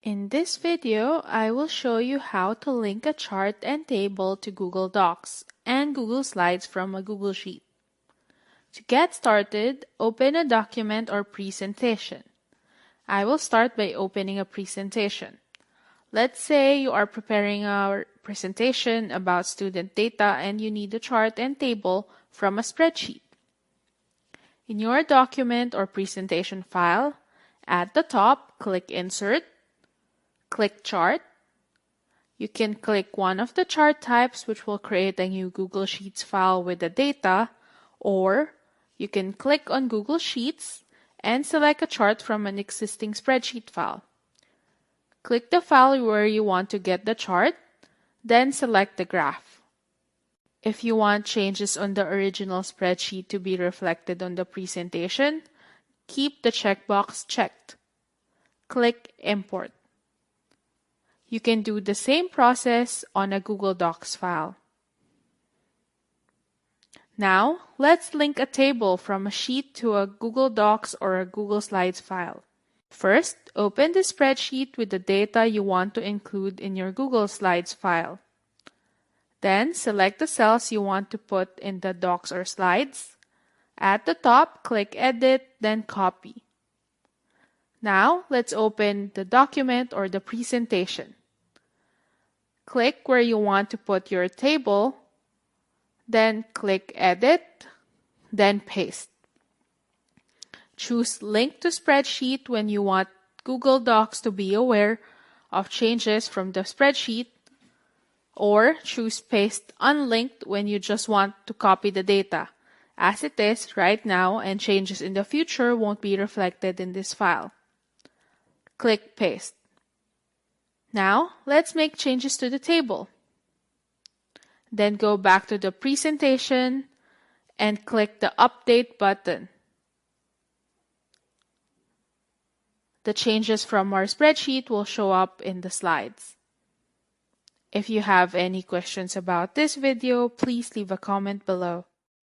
In this video, I will show you how to link a chart and table to Google Docs and Google Slides from a Google Sheet. To get started, open a document or presentation. I will start by opening a presentation. Let's say you are preparing a presentation about student data and you need a chart and table from a spreadsheet. In your document or presentation file, at the top, click Insert. Click Chart. You can click one of the chart types, which will create a new Google Sheets file with the data, or you can click on Google Sheets and select a chart from an existing spreadsheet file. Click the file where you want to get the chart, then select the graph. If you want changes on the original spreadsheet to be reflected on the presentation, keep the checkbox checked. Click Import. You can do the same process on a Google Docs file. Now, let's link a table from a sheet to a Google Docs or a Google Slides file. First, open the spreadsheet with the data you want to include in your Google Slides file. Then, select the cells you want to put in the Docs or Slides. At the top, click Edit, then Copy. Now, let's open the document or the presentation. Click where you want to put your table, then click Edit, then Paste. Choose Link to Spreadsheet when you want Google Docs to be aware of changes from the spreadsheet, or choose Paste Unlinked when you just want to copy the data, as it is right now and changes in the future won't be reflected in this file. Click Paste. Now, let's make changes to the table. Then go back to the presentation and click the Update button. The changes from our spreadsheet will show up in the slides. If you have any questions about this video, please leave a comment below.